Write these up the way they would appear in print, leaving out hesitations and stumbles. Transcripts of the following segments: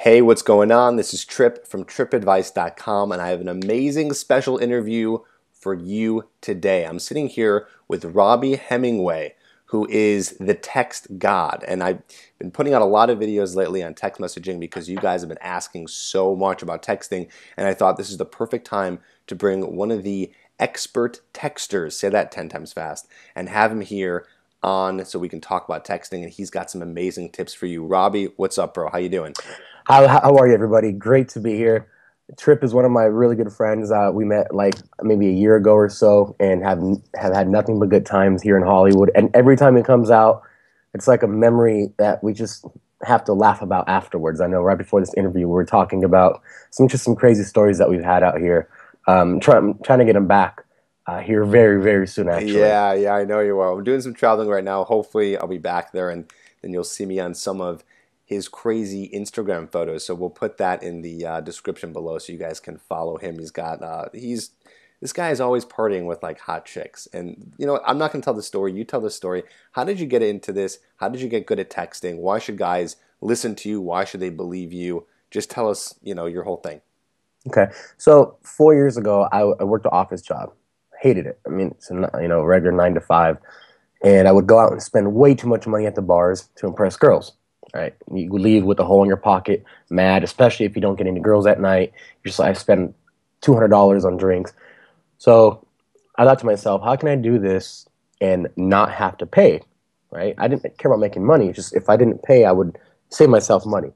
Hey, what's going on? This is Tripp from trippadvice.com, and I have an amazing special interview for you today. I'm sitting here with Robbie Hemingway, who is the text god, and I've been putting out a lot of videos lately on text messaging because you guys have been asking so much about texting, and I thought this is the perfect time to bring one of the expert texters, say that 10 times fast, and have him here on so we can talk about texting, and he's got some amazing tips for you. Robbie, what's up, bro? How you doing? How are you, everybody? Great to be here. Tripp is one of my really good friends. We met like maybe a year ago or so, and have had nothing but good times here in Hollywood. And every time he comes out, it's like a memory that we just have to laugh about afterwards. I know right before this interview, we were talking about some crazy stories that we've had out here. Trying to get him back here very soon, actually. Yeah, I know you are. I'm doing some traveling right now. Hopefully, I'll be back there, and then you'll see me on some of his crazy Instagram photos. So we'll put that in the description below, so you guys can follow him. This guy is always partying with like hot chicks, and you know what? I'm not gonna tell the story. You tell the story. How did you get into this? How did you get good at texting? Why should guys listen to you? Why should they believe you? Just tell us, your whole thing. Okay, so 4 years ago, I worked an office job. Hated it. I mean, it's a regular 9 to 5, and I would go out and spend way too much money at the bars to impress girls. Right, you leave with a hole in your pocket, mad, especially if you don't get any girls at night. You're just like, I spend $200 on drinks. So I thought to myself, how can I do this and not have to pay? Right, I didn't care about making money. Just if I didn't pay, I would save myself money.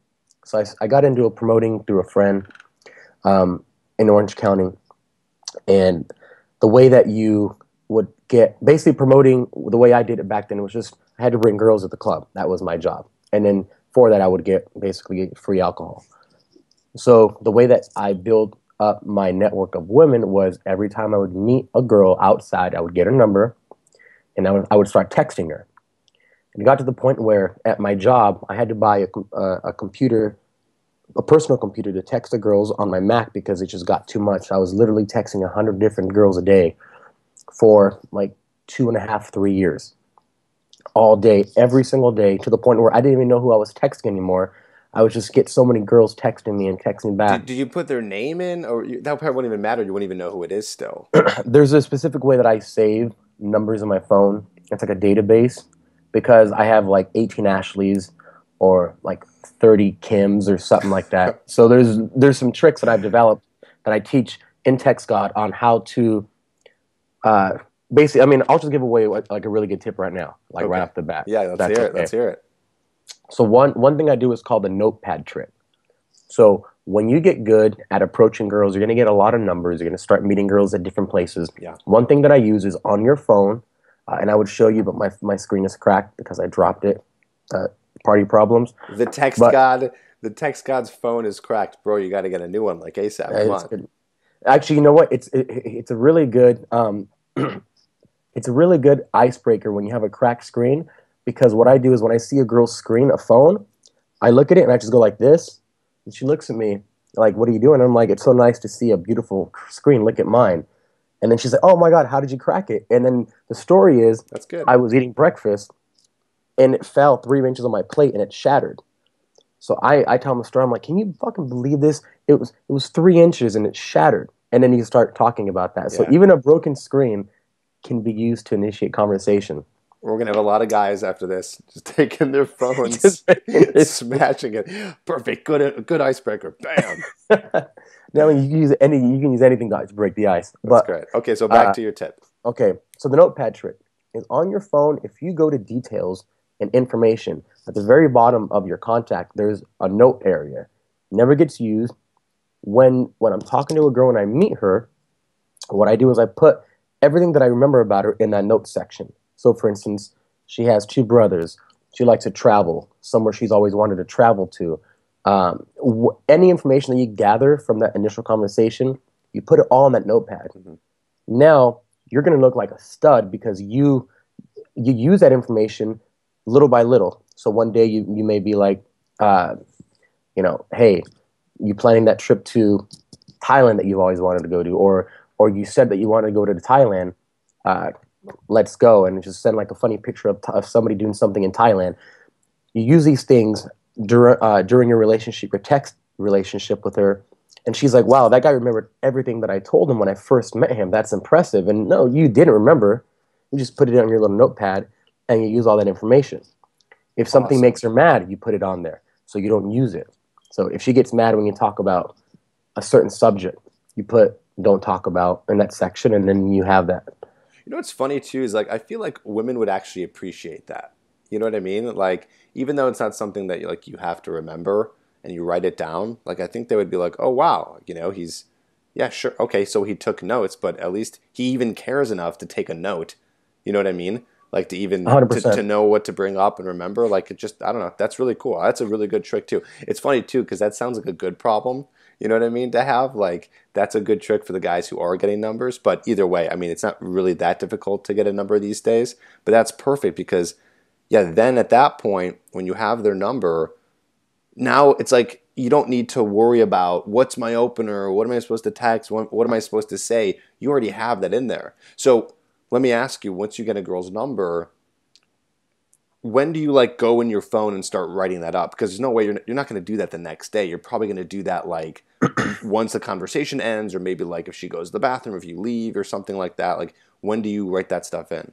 So I got into a promoting through a friend in Orange County, and the way that you would get basically promoting, the way I did it back then, was just I had to bring girls at the club. That was my job. And then for that, I would get basically free alcohol. So the way that I built up my network of women was every time I would meet a girl outside, I would get her number, and I would start texting her. And it got to the point where at my job, I had to buy a computer, a personal computer to text the girls on my Mac because it just got too much. I was literally texting 100 different girls a day for like 2.5, 3 years, all day, every single day, to the point where I didn't even know who I was texting anymore. I would just get so many girls texting me and texting back. Did you put their name in, or that part wouldn't even matter? You wouldn't even know who it is still. There's a specific way that I save numbers in my phone. It's like a database because I have like 18 Ashleys or like 30 Kims or something like that. So there's some tricks that I've developed that I teach in Text God on how to uh, basically. I mean, I'll just give away like a really good tip right now, like right Okay. off the bat. Yeah, If let's that's hear it. okay. Let's hear it. So one thing I do is called the notepad trick. So when you get good at approaching girls, you're going to get a lot of numbers. You're going to start meeting girls at different places. Yeah. One thing that I use is on your phone, and I would show you, but my screen is cracked because I dropped it. Party problems. The text But god, the text god's phone is cracked, bro. You got to get a new one, like ASAP. Come it's on. good. Actually, you know what? It's a really good it's a really good icebreaker when you have a cracked screen, because what I do is when I see a girl's screen, a phone, I look at it and I just go like this, and she looks at me like, "What are you doing?" I'm like, "It's so nice to see a beautiful screen. Look at mine." And then she's like, "Oh my God, how did you crack it?" And then the story is, That's good. I was eating breakfast and it fell 3 inches on my plate and it shattered. So I tell him the story. I'm like, "Can you fucking believe this? It was 3 inches and it shattered." And then you start talking about that. So Yeah. even a broken screen can be used to initiate conversation. We're gonna have a lot of guys after this just taking their phones, Just making this. smashing it. Perfect. Good icebreaker. Bam. Now you can use anything to break the ice. That's But great. Okay, so back uh, to your tip. okay, so the notepad trick is on your phone. If you go to details and information at the very bottom of your contact, there's a note area. Never gets used. When I'm talking to a girl and I meet her, what I do is I put everything that I remember about her in that notes section. So, for instance, she has two brothers. She likes to travel somewhere she's always wanted to travel to. Any information that you gather from that initial conversation, you put it all in that notepad. Hmm. Now you're going to look like a stud because you use that information little by little. So one day you may be like, uh, hey, you planning that trip to Thailand that you've always wanted to go to, or you said that you wanted to go to Thailand. Uh, let's go, and just send like a funny picture of somebody doing something in Thailand. You use these things during your relationship, your text relationship with her, and she's like, "Wow, that guy remembered everything that I told him when I first met him. That's impressive." And no, you didn't remember. You just put it on your little notepad, and you use all that information. If something Awesome. makes her mad, you put it on there, so you don't use it. So if she gets mad when you talk about a certain subject, you put "don't talk about" in that section, and then you have that. You know what's funny too is like I feel like women would actually appreciate that. You know what I mean? Like even though it's not something that you have to remember and you write it down, like I think they would be like, "Oh wow, he's yeah, sure. Okay, so he took notes, but at least he even cares enough to take a note." You know what I mean? Like to even 100%. to know what to bring up and remember, like it just I don't know. That's really cool. That's a really good trick too. It's funny too because that sounds like a good problem. You know what I mean? To have like that's a good trick for the guys who are getting numbers. But either way, I mean, it's not really that difficult to get a number these days. But that's perfect because, yeah, then at that point, when you have their number, now it's like you don't need to worry about what's my opener, what am I supposed to text, what am I supposed to say. You already have that in there. So let me ask you, once you get a girl's number, when do you like go in your phone and start writing that up? Because there's no way you're not going to do that the next day. You're probably going to do that like once the conversation ends, or maybe like if she goes to the bathroom, if you leave, or something like that. Like when do you write that stuff in?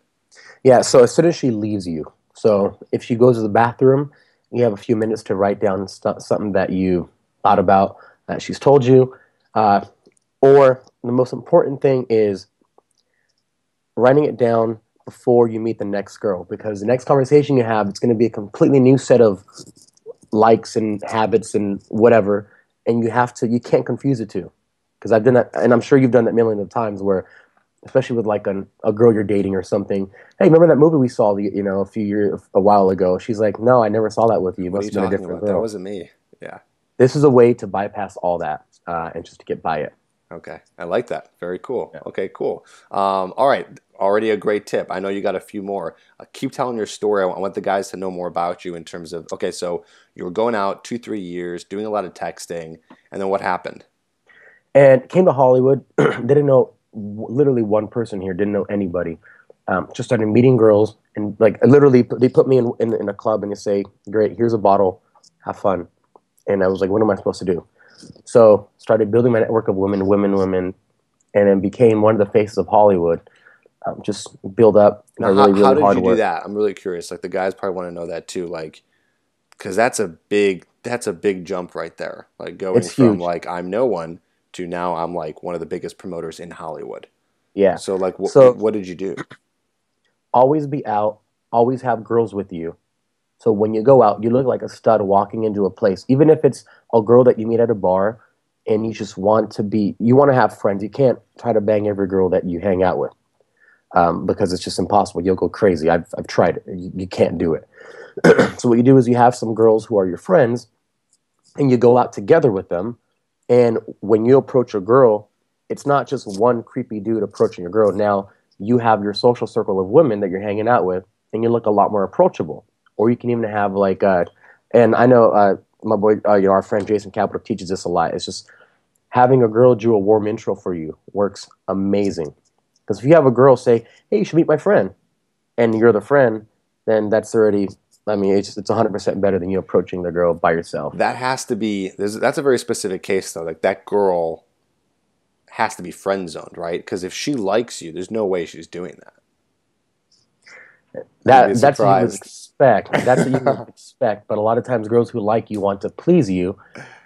Yeah, so as soon as she leaves you, so if she goes to the bathroom, you have a few minutes to write down something that you thought about that she's told you. Uh, or the most important thing is writing it down before you meet the next girl, because the next conversation you have, it's going to be a completely new set of likes and habits and whatever, and you can't confuse the two. Because I've done that, and I'm sure you've done that millions of times where especially with like a girl you're dating or something. Hey, remember that movie we saw, a while ago? She's like, no, I never saw that with you. It What are must you have been a talking different about? That girl. wasn't me. Yeah. This is a way to bypass all that and just to get by it. Okay. I like that. Very cool. Yeah. Okay, cool. All right. Already a great tip. I know you got a few more. Keep telling your story. I want the guys to know more about you in terms of, okay, so you were going out 2, 3 years, doing a lot of texting, and then what happened? And came to Hollywood. Didn't know literally one person here. Didn't know anybody. Just started meeting girls and like literally they put me in a club and they say, "Great, here's a bottle, have fun." And I was like, "What am I supposed to do?" So started building my network of women, and then became one of the faces of Hollywood. Just build up by Now, how, really, how really did hard you do work. that? I'm really curious. Like the guys probably want to know that too. Like, because that's a big jump right there. Like going It's from huge. like I'm no one to now I'm like one of the biggest promoters in Hollywood. Yeah. So like So what did you do? always be out, always have girls with you. So when you go out, you look like a stud walking into a place, even if it's a girl that you meet at a bar and you want to have friends. You can't try to bang every girl that you hang out with because it's just impossible. You'll go crazy. I've tried it. You can't do it. So what you do is you have some girls who are your friends and you go out together with them. And when you approach a girl, it's not just one creepy dude approaching a girl. Now you have your social circle of women that you're hanging out with, and you look a lot more approachable. Or you can even have and I know my boy, our friend Jason Capital teaches this a lot. It's just having a girl do a warm intro for you works amazing. Because if you have a girl say, "Hey, you should meet my friend," and you're the friend, then that's already. I mean, it's 100% better than you approaching the girl by yourself. That has to be that's a very specific case though. Like that girl has to be friend zoned, right? Because if she likes you, there's no way she's doing that. You'd be That's what you would surprised. expect. That's what you would expect. But a lot of times, girls who like you want to please you,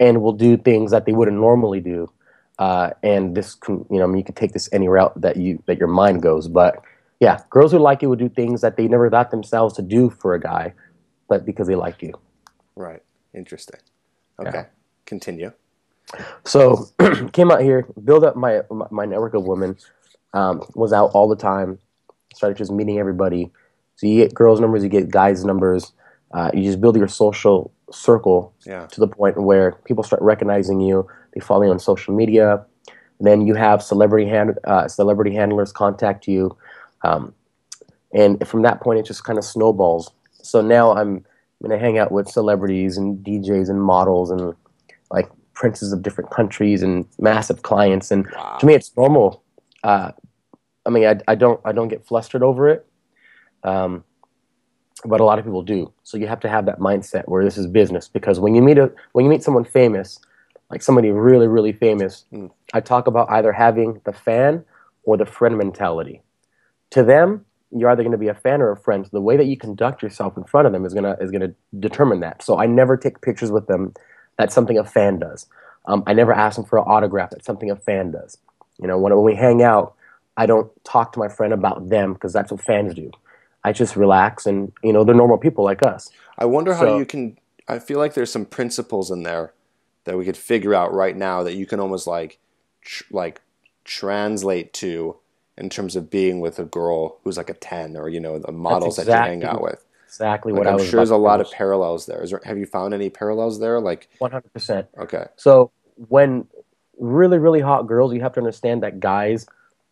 and will do things that they wouldn't normally do. And this, I mean, you can take this any route that your mind goes. But yeah, girls who like you will do things that they never thought themselves to do for a guy, but because they like you. Right. Interesting. Yeah. Okay. Continue. So came out here, build up my network of women. Was out all the time. Started just meeting everybody. So you get girls' numbers, you get guys' numbers. You just build your social circle Yeah. to the point where people start recognizing you. They follow you on social media. Then you have celebrity handlers contact you, um, and from that point, it just kind of snowballs. So now I'm gonna hang out with celebrities and DJs and models and like princes of different countries and massive clients. And to me, Wow. it's normal. Uh, I mean, I don't get flustered over it. Um, but a lot of people do. So you have to have that mindset where this is business, because when you meet someone famous, like somebody really, really famous, I talk about either having the fan or the friend mentality. To them, you're either going to be a fan or a friend. So the way that you conduct yourself in front of them is gonna determine that. So I never take pictures with them. That's something a fan does. I never ask them for an autograph. That's something a fan does. You know, when we hang out, I don't talk to my friend about them because that's what fans do. I just relax, and you know, they're normal people like us. I wonder how So you can. I feel like there's some principles in there that we could figure out right now that you can almost like translate to in terms of being with a girl who's like a 10, or the that's models that you hang out with. exactly Like what I I'm was sure about there's to a lot of finish. parallels there. Have you found any parallels there? Like 100%. okay, So when really, really hot girls, you have to understand that guys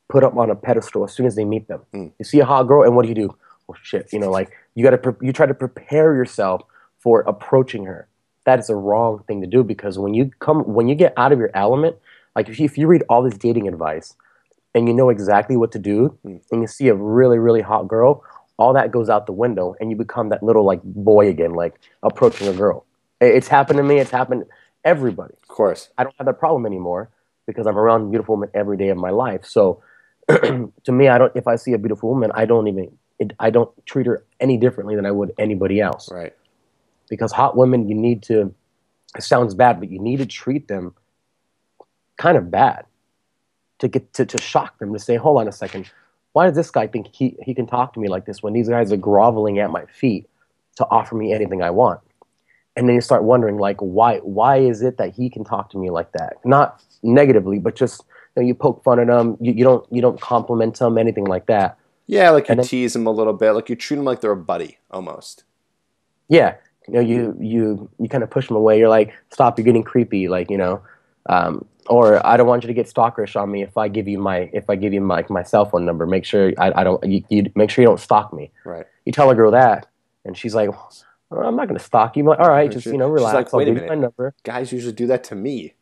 put up on a pedestal as soon as they meet them. mm, You see a hot girl, and what do? Oh shit! You know, like you try to prepare yourself for approaching her. That is a wrong thing to do, because when you get out of your element, like if you read all this dating advice and you know exactly what to do, mm. and you see a really, really hot girl, all that goes out the window, and you become that little like boy again, like approaching a girl. It's happened to me. It's happened to everybody. Of course, I don't have that problem anymore because I'm around beautiful women every day of my life. So to me, I don't. If I see a beautiful woman, I don't treat her any differently than I would anybody else. right. Because hot women, you need to. It sounds bad, but you need to treat them kind of bad to get to shock them, to say, hold on a second, why does this guy think he can talk to me like this when these guys are groveling at my feet to offer me anything I want? And then you start wondering, like, why is it that he can talk to me like that? Not negatively, but just you poke fun at him. You don't compliment him, anything like that. Yeah, like you And then tease them a little bit, like you treat them like they're a buddy almost. yeah, you kind of push them away. You're like, stop, you're getting creepy. Like or I don't want you to get stalkerish on me if I give you my cell phone number. Make sure I don't you make sure you don't stalk me. Right. You tell a girl that, and she's like, well, I'm not going to stalk you. I'm like, all right, just She's relax. like, I'll wait a give you my minute, number. guys usually do that to me.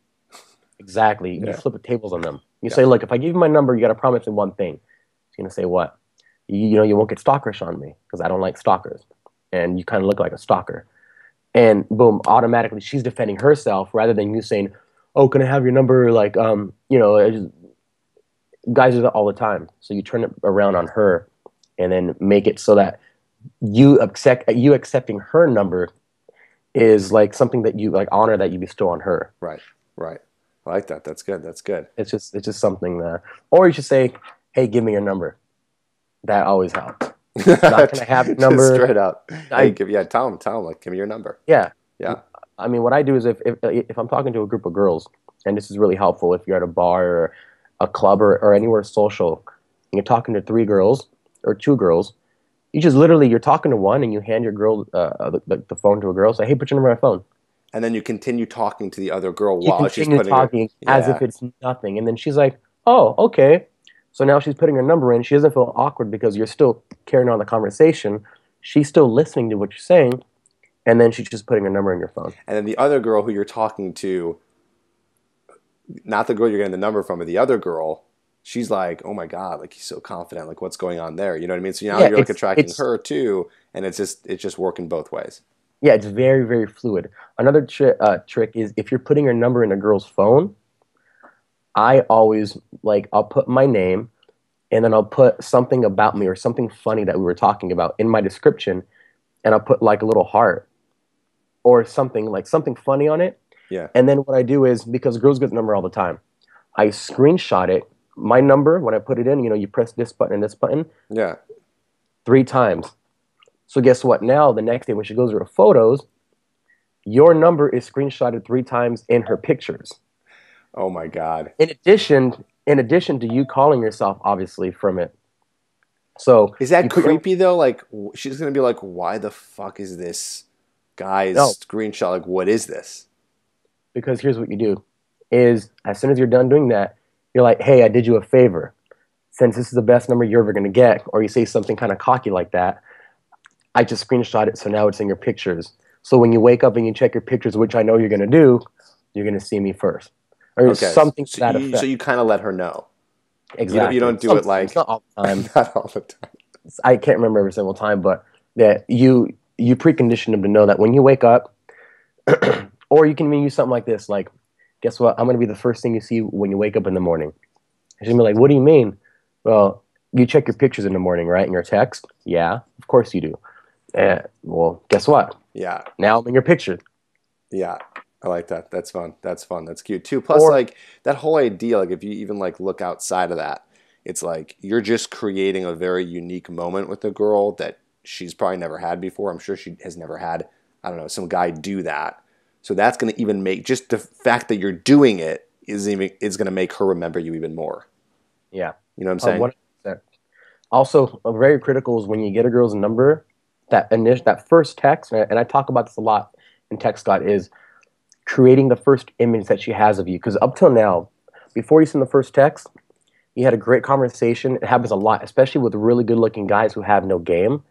Exactly. You Yeah, flip the tables on them. You yeah. say, look, if I give you my number, you got to promise me one thing. She's going to say, what? You won't get stalkerish on me because I don't like stalkers. And you kind of look like a stalker. And boom, automatically she's defending herself rather than you saying, oh, can I have your number? Like, guys do that all the time. So you turn it around on her and then make it so that you accepting her number is like something that you like honor that you bestow on her. Right, right. I like that. That's good. That's good. It's just something that, or you should say, hey, give me your number. That always helps. Not gonna have your Just number. straight up. Hey, I tell them, like, give me your number. Yeah. Yeah. I mean, what I do is if I'm talking to a group of girls, and this is really helpful if you're at a bar or a club or anywhere social, and you're talking to three girls or two girls, you just literally you're talking to one and you hand your girl the phone to a girl, say, hey, put your number on my phone. And then you continue talking to the other girl You while she's continue putting her. talking as if Yeah. it's nothing, and then she's like, oh, okay. So now she's putting her number in. She doesn't feel awkward because you're still carrying on the conversation. She's still listening to what you're saying, and then she's just putting her number in your phone. And then the other girl who you're talking to, not the girl you're getting the number from, but the other girl, she's like, oh my God, like he's so confident. Like what's going on there? You know what I mean? So now Yeah, you're like attracting it's her too, and it's just working both ways. yeah, it's very, very fluid. Another trick is if you're putting your number in a girl's phone, I always like I'll put my name and then I'll put something about me or something funny that we were talking about in my description, and I'll put like a little heart or something funny on it. Yeah. And then what I do is, because girls get the number all the time, I screenshot it, my number, when I put it in, you press this button and this button Yeah. 3 times. So guess what? Now, the next day when she goes to her photos, your number is screenshotted 3 times in her pictures. Oh my God. In addition to you calling yourself, obviously, from it. So Is that you put your creepy though? Like she's gonna be like, why the fuck is this guy's no, screenshot? Like, what is this? because here's what you do: is as soon as you're done doing that, you're like, hey, I did you a favor. Since this is the best number you're ever gonna get, or you say something kind of cocky like that, I just screenshot it, so now it's in your pictures. So when you wake up and you check your pictures, which I know you're gonna do, you're gonna see me first, or Okay. something to So that you so effect. you kind of let her know. You Exactly. don't do it Sometimes, like not all the time. not all the time. I can't remember every single time, but that you precondition them to know that when you wake up, or you can even use something like this, like, guess what? I'm going to be the first thing you see when you wake up in the morning. She's going to be like, what do you mean? Well, you check your pictures in the morning, right? In your text? Yeah, of course you do. Well, guess what? Yeah. Now I'm in your picture. Yeah. I like that. That's fun. That's fun. That's cute too. Plus, Or like that whole idea, like if you even like look outside of that, it's like you're just creating a very unique moment with a girl that she's probably never had before. I'm sure she has never had, I don't know, some guy do that. So that's going to even make just the fact that you're doing it is going to make her remember you even more. yeah, You know what I'm saying? 100%. Also, very critical is when you get a girl's number, that first text, and I talk about this a lot in Text God, is creating the first image that she has of you. Because up till now, before you send the first text, you had a great conversation. It happens a lot, especially with really good-looking guys who have no game.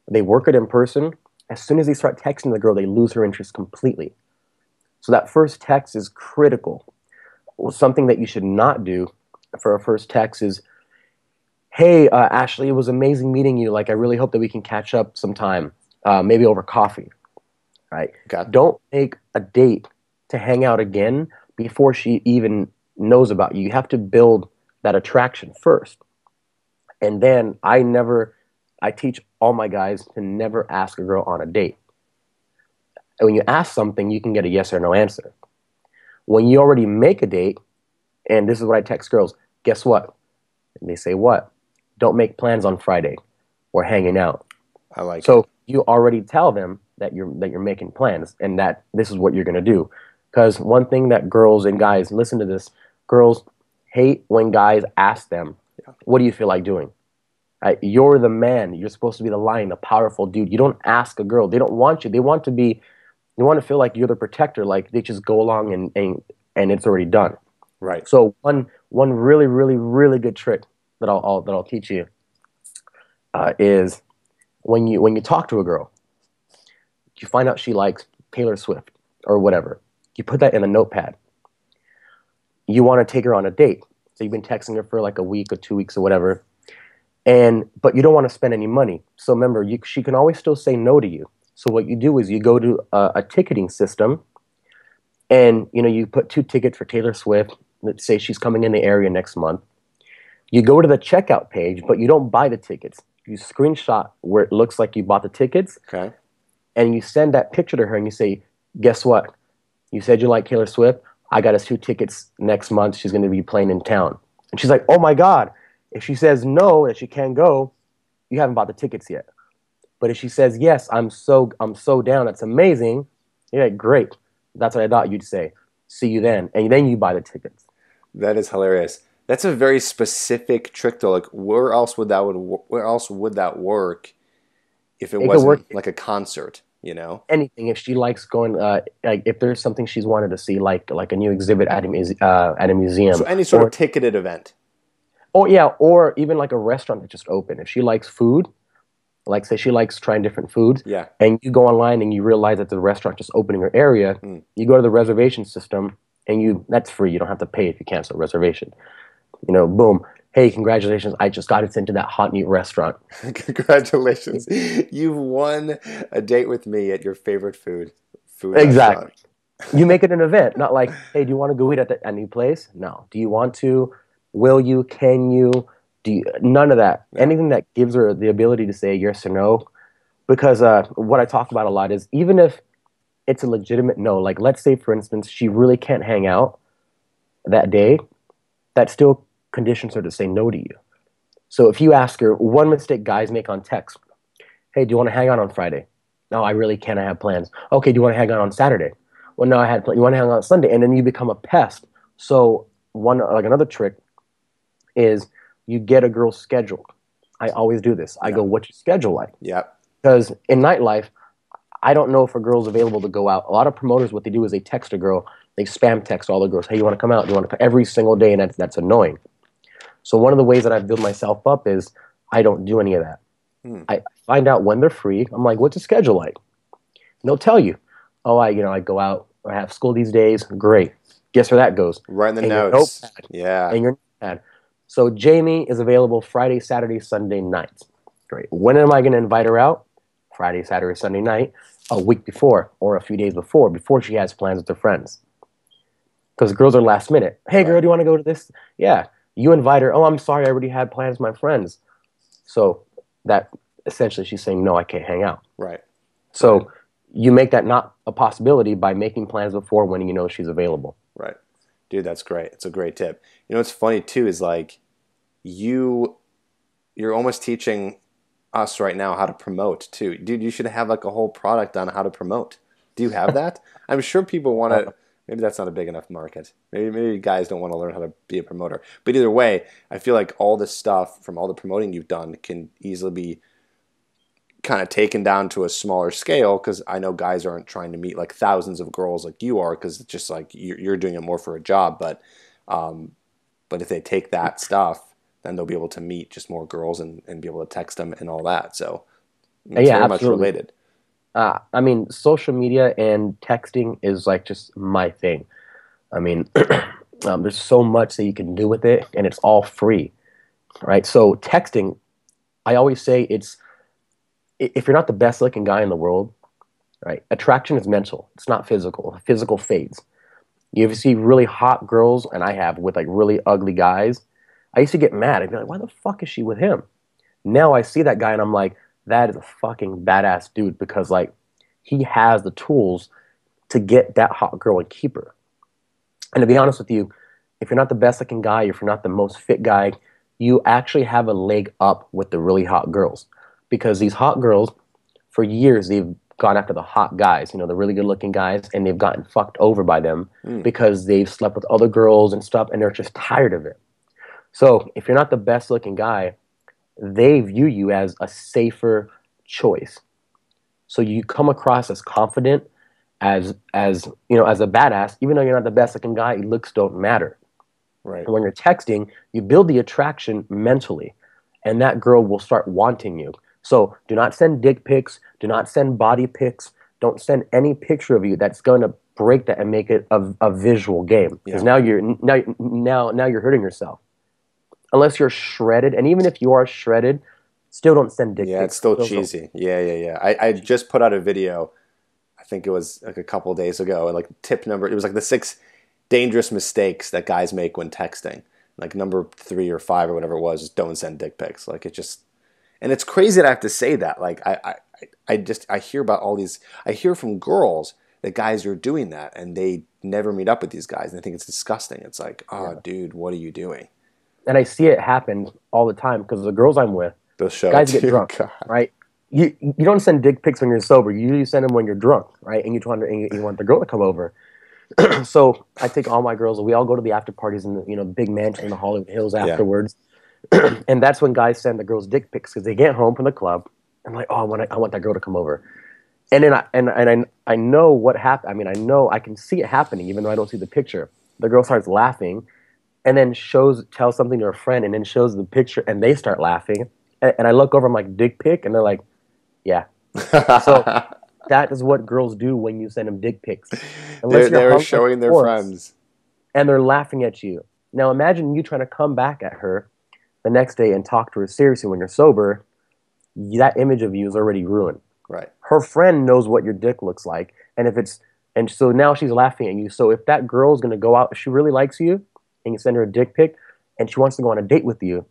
They work it in person. As soon as they start texting the girl, they lose her interest completely. So that first text is critical. Well, something that you should not do for a first text is, hey, Ashley, it was amazing meeting you. Like, I really hope that we can catch up sometime, maybe over coffee, right? Okay. Don't make a date to hang out again before she even knows about you. You have to build that attraction first. And then I teach all my guys to never ask a girl on a date. And when you ask something, you can get a yes or no answer. When you already make a date, and this is what I text girls, guess what? And they say, what? Don't make plans on Friday. We're hanging out. I like it. So you already tell them that you're making plans and that this is what you're going to do. Because one thing that girls and guys, listen to this, girls hate when guys ask them, what do you feel like doing? You're the man. You're supposed to be the lion, the powerful dude. You don't ask a girl. They don't want you. They want to feel like you're the protector, like they just go along and it's already done. Right. So one really, really, really good trick that I'll teach you is when you talk to a girl, you find out she likes Taylor Swift or whatever. You put that in a notepad. You want to take her on a date. So you've been texting her for like a week or 2 weeks or whatever. But you don't want to spend any money. So remember, she can always still say no to you. So what you do is you go to a ticketing system, and you put 2 tickets for Taylor Swift. Let's say she's coming in the area next month. You go to the checkout page, but you don't buy the tickets. You screenshot where it looks like you bought the tickets, Okay. and you send that picture to her, and you say, guess what? You said you like Taylor Swift. I got us 2 tickets next month. She's going to be playing in town. And she's like, oh my God. If she says no, that she can't go, you haven't bought the tickets yet. But if she says, yes, I'm so down, that's amazing, you're like, great. That's what I thought you'd say. See you then. And then you buy the tickets. That is hilarious. That's a very specific trick, though. Like, where else would that work if it It could wasn't work like a concert? You know? anything. If she likes going, like if there's something she's wanted to see, like a new exhibit at a museum. So any sort of ticketed event. Oh yeah, or even like a restaurant that just opened. If she likes food, like say she likes trying different foods, Yeah. and you go online and you realize that the restaurant just opening her area, you go to the reservation system and that's free. You don't have to pay if you cancel a reservation. Boom. Hey, congratulations! I just got us into that hot new restaurant. Congratulations. You've won a date with me at your favorite food Exactly. restaurant. You make it an event, not like, hey, do you want to go eat at a new place? No. Do you want to? Will you? Can you? None of that. Yeah. Anything that gives her the ability to say yes or no. Because what I talk about a lot is even if it's a legitimate no, like let's say, for instance, she really can't hang out that day, that still conditions her to say no to you. So if you ask her, one mistake guys make on text, hey, do you want to hang out on Friday? No, I really can't. I have plans. Okay, do you want to hang out on Saturday? Well, no, I had plans. You want to hang out on Sunday? And then you become a pest. So another trick is you get a girl's schedule. I always do this. I go, what's your schedule like? Yeah. Because in nightlife, I don't know if a girl's available to go out. A lot of promoters, what they do is they text a girl. They spam text all the girls. Hey, you want to come out? You want to come every single day? And that's annoying. So one of the ways that I've built myself up is I don't do any of that. I find out when they're free. I'm like, what's the schedule like? And they'll tell you. Oh, I go out or have school these days. Great. Guess where that goes? Right in the And your notes. notepad. Yeah. And your notepad. So Jamie is available Friday, Saturday, Sunday nights. Great. When am I going to invite her out? Friday, Saturday, Sunday night, a week before or a few days before she has plans with her friends. Because girls are last minute. Hey, girl, Right. do you want to go to this? Yeah. You invite her. Oh, I'm sorry, I already had plans with my friends. So that essentially she's saying, no, I can't hang out. Right. Right. So you make that not a possibility by making plans before when you know she's available. Right. Dude, that's great. It's a great tip. You know what's funny too is like you you're almost teaching us right now how to promote too. Dude, you should have like a whole product on how to promote. Do you have that? I'm sure people want to. Maybe that's not a big enough market. Maybe guys don't want to learn how to be a promoter. But either way, I feel like all this stuff from all the promoting you've done can easily be kind of taken down to a smaller scale, because I know guys aren't trying to meet like thousands of girls like you are, because it's just like you're doing it more for a job. Um, but if they take that stuff, then they'll be able to meet just more girls and be able to text them and all that. So it's Yeah, very much absolutely. related. I mean, social media and texting is like just my thing. I mean, there's so much that you can do with it, and it's all free, right? So texting, I always say if you're not the best looking guy in the world, right? Attraction is mental. It's not physical. Physical fades. You ever see really hot girls, and I have, with like really ugly guys? I used to get mad. I'd be like, why the fuck is she with him? Now I see that guy and I'm like, that is a fucking badass dude, because like he has the tools to get that hot girl and keep her. And to be honest with you, if you're not the best looking guy, if you're not the most fit guy, you actually have a leg up with the really hot girls, because these hot girls, for years, they've gone after the hot guys, the really good looking guys, and they've gotten fucked over by them Mm, because they've slept with other girls and stuff, and they're just tired of it. So if you're not the best looking guy, they view you as a safer choice. So you come across as confident, as a badass, even though you're not the best looking guy. Looks don't matter. right. And when you're texting, you build the attraction mentally, and that girl will start wanting you. So do not send dick pics. Do not send body pics. Don't send any picture of you that's going to break that and make it a visual game. Because Yeah. now you're hurting yourself. Unless you're shredded, and even if you are shredded, still don't send dick Yeah, it's pics. still Those don't. cheesy. Yeah, yeah, yeah. I just put out a video, I think it was like a couple days ago, and like tip number, it was like the 6 dangerous mistakes that guys make when texting. Like number 3 or 5 or whatever it was, just don't send dick pics. Like it just, and it's crazy that I have to say that. Like I hear about all these, I hear from girls that guys are doing that and they never meet up with these guys, and I think it's disgusting. It's like, oh, Yeah. dude, what are you doing? And I see it happen all the time because the girls I'm with, They'll show it guys get to you. drunk, God. right? You don't send dick pics when you're sober. You usually send them when you're drunk, right? And you want the girl to come over. So I take all my girls, and we all go to the after parties in the big mansion in the Hollywood Hills Yeah. afterwards. And that's when guys send the girls dick pics because they get home from the club and like, oh, I want that girl to come over. And then I know what happened. I mean, I can see it happening even though I don't see the picture. The girl starts laughing and then tells something to her friend and then shows the picture and they start laughing. And I look over, I'm like, dick pic? And they're like, yeah. So that is what girls do when you send them dick pics. Unless you're they're hung like showing a their horse friends. and they're laughing at you. Now imagine you trying to come back at her the next day and talk to her seriously when you're sober. That image of you is already ruined. Right. Her friend knows what your dick looks like, and so now she's laughing at you. So if that girl's gonna go out, if she really likes you, and you send her a dick pic, and she wants to go on a date with you,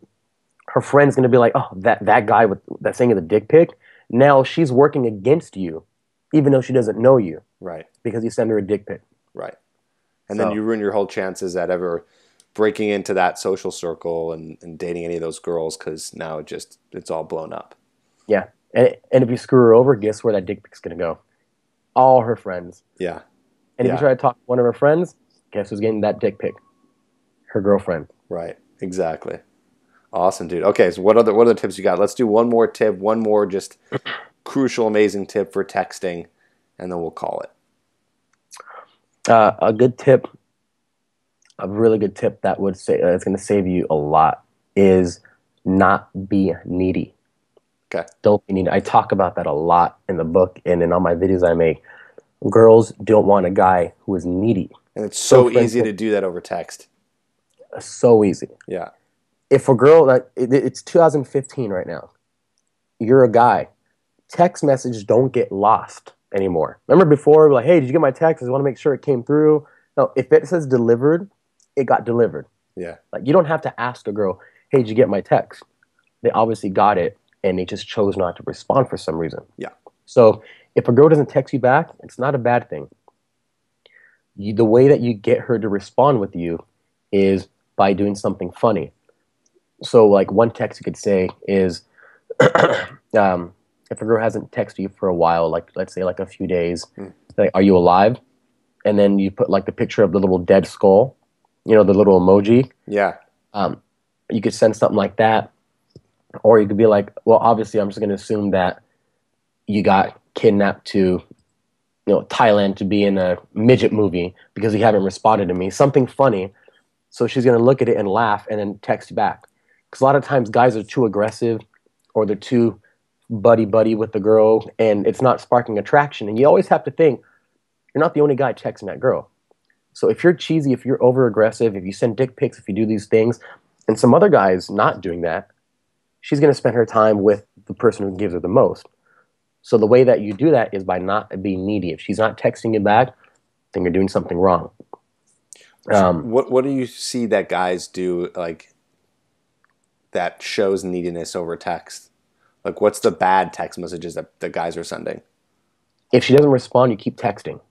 her friend's gonna be like, oh, that guy with that thing of the dick pic. Now she's working against you, even though she doesn't know you, Right. because you send her a dick pic. Right. And then So you ruin your whole chances at ever breaking into that social circle and dating any of those girls, because now it's all blown up. yeah, and if you screw her over, guess where that dick pic's gonna go? All her friends. Yeah. And if you Yeah. try to talk to one of her friends, guess who's getting that dick pic? Her girlfriend. Right. Exactly. Awesome, dude. Okay, so what other tips you got? Let's do one more tip, one more just crucial, amazing tip for texting, and then we'll call it. A good tip, a really good tip that would say it's going to save you a lot is not be needy. Okay. Don't be needy. I talk about that a lot in the book and in all my videos I make. Girls don't want a guy who is needy. And it's So, so for easy to instance, do that over text. so easy. Yeah. If a girl, it's 2015 right now, you're a guy, text messages don't get lost anymore. Remember before, like, hey, did you get my text? I just want to make sure it came through. No, if it says delivered, it got delivered. Yeah. Like, you don't have to ask a girl, hey, did you get my text? They obviously got it, and they just chose not to respond for some reason. Yeah. So if a girl doesn't text you back, it's not a bad thing. The way that you get her to respond with you is by doing something funny. So, like, one text you could say is, if a girl hasn't texted you for a while, like, let's say, like, a few days, like, are you alive? And then you put, like, the picture of the little dead skull, you know, the little emoji. Yeah. You could send something like that. Or you could be like, well, obviously, I'm just going to assume that you got kidnapped to, Thailand to be in a midget movie because you haven't responded to me. Something funny. So she's going to look at it and laugh and then text you back. Because a lot of times guys are too aggressive or they're too buddy-buddy with the girl and it's not sparking attraction. And you always have to think, you're not the only guy texting that girl. So if you're cheesy, if you're over-aggressive, if you send dick pics, if you do these things, and some other guy's not doing that, she's going to spend her time with the person who gives her the most. So the way that you do that is by not being needy. If she's not texting you back, then you're doing something wrong. What do you see that guys do, like, that shows neediness over text? Like, what's the bad text messages that the guys are sending? If she doesn't respond, you keep texting.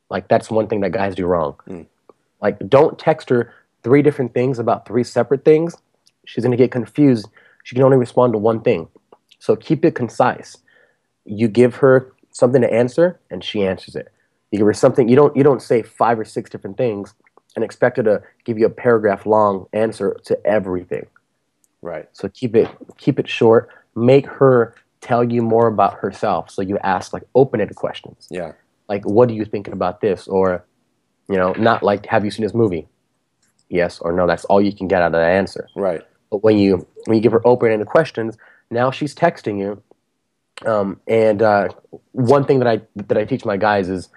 Like, that's one thing that guys do wrong. Like, don't text her 3 different things about 3 separate things. She's going to get confused. She can only respond to one thing. So keep it concise. You give her something to answer, and she answers it. You give her something. You don't say 5 or 6 different things and expect her to give you a paragraph-long answer to everything. Right. So keep it short. Make her tell you more about herself. So you ask, like, open-ended questions. Yeah. Like, what are you thinking about this? Or, not like, have you seen this movie? Yes or no. That's all you can get out of that answer. Right. But when you give her open-ended questions, now she's texting you. And one thing that I teach my guys is,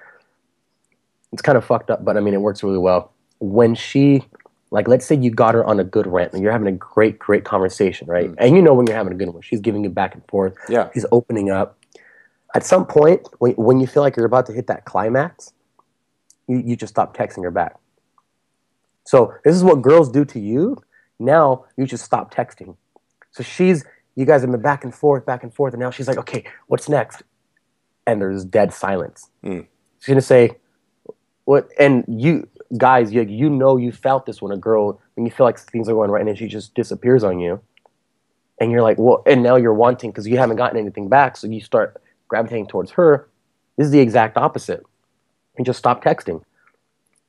it's kind of fucked up, but I mean, it works really well. When she, like, let's say you got her on a good rant and you're having a great conversation, right? And when you're having a good one, she's giving you back and forth. Yeah. She's opening up. At some point, when you feel like you're about to hit that climax, you just stop texting her back. So this is what girls do to you. Now you just stop texting. So you guys have been back and forth, and now she's like, okay, what's next? And there's dead silence. She's gonna say, what? And you guys, you felt this when you feel like things are going right, and then she just disappears on you, and you're like, well, and now you're wanting because you haven't gotten anything back, so you start gravitating towards her. This is the exact opposite. And just stop texting,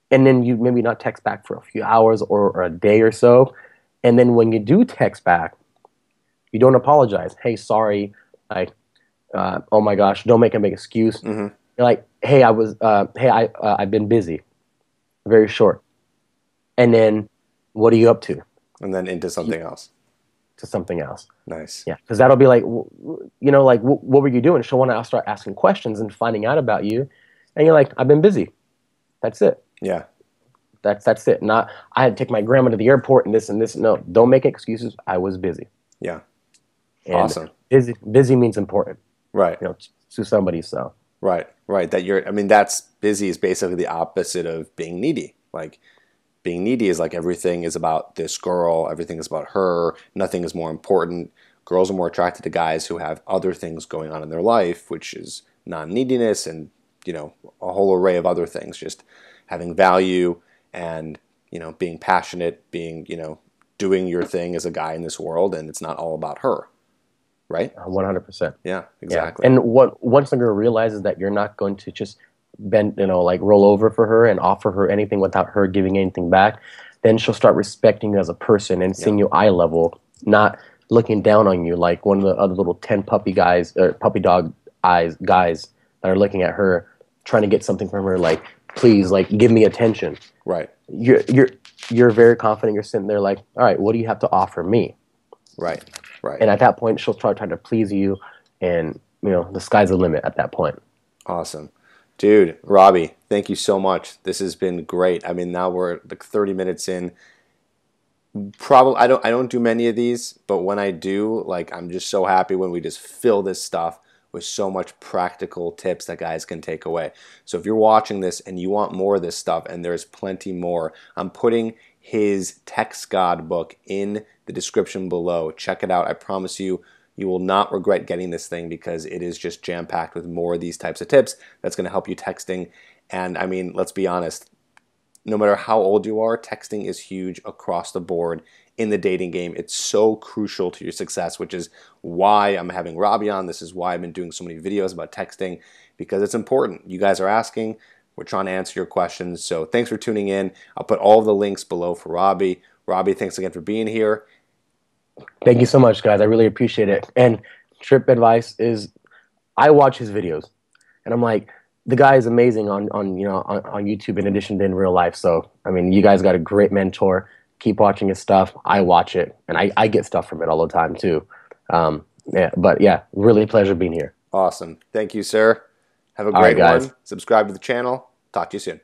and then you maybe not text back for a few hours or a day or so, and then when you do text back, you don't apologize. Hey, sorry. Oh my gosh, don't make a big excuse. You're like, hey, I've been busy. Very short. And then, what are you up to? And then into something else. To something else. Nice. Yeah, because that'll be like, like, what were you doing? She'll want to start asking questions and finding out about you. And you're like, I've been busy. That's it. Yeah. That's it. Not, I had to take my grandma to the airport and this and this. No, don't make excuses. I was busy. Yeah. And awesome. Busy means important. Right. To somebody, so. Right. That's busy is basically the opposite of being needy. Like, being needy is like everything is about this girl, everything is about her, nothing is more important. Girls are more attracted to guys who have other things going on in their life, which is non-neediness and, a whole array of other things, just having value and, being passionate, being, doing your thing as a guy in this world, and it's not all about her. Right? 100%. Yeah, exactly. Yeah. And once the girl realizes that you're not going to just bend, like, roll over for her and offer her anything without her giving anything back, then she'll start respecting you as a person and seeing you eye level, not looking down on you like one of the other little 10 puppy guys or puppy dog eyes guys that are looking at her, trying to get something from her, like, please, like, give me attention. Right. You're very confident. You're sitting there like, all right, what do you have to offer me? Right. Right. And at that point, she'll start trying to please you, and the sky's the limit at that point. Awesome, dude. Robbie, thank you so much. This has been great. I mean, now we're like 30 minutes in. Probably, I don't do many of these, but when I do, like, I'm just so happy when we just fill this stuff with so much practical tips that guys can take away. So if you're watching this and you want more of this stuff, and there's plenty more, I'm putting his Text God book in the description below. Check it out. I promise you, you will not regret getting this thing, because it is just jam-packed with more of these types of tips that's going to help you texting. And I mean, let's be honest, no matter how old you are, texting is huge across the board in the dating game. It's so crucial to your success, which is why I'm having Robbie on. This is why I've been doing so many videos about texting, because it's important. You guys are asking. We're trying to answer your questions. So thanks for tuning in. I'll put all of the links below for Robbie. Robbie, thanks again for being here. Thank you so much, guys. I really appreciate it. And Tripp advice is, I watch his videos, and I'm like, the guy is amazing on YouTube in addition to in real life. So I mean, you guys got a great mentor. Keep watching his stuff. I watch it, and I get stuff from it all the time too. Yeah, but yeah, really a pleasure being here. Awesome. Thank you, sir. Have a great one. Subscribe to the channel. Talk to you soon.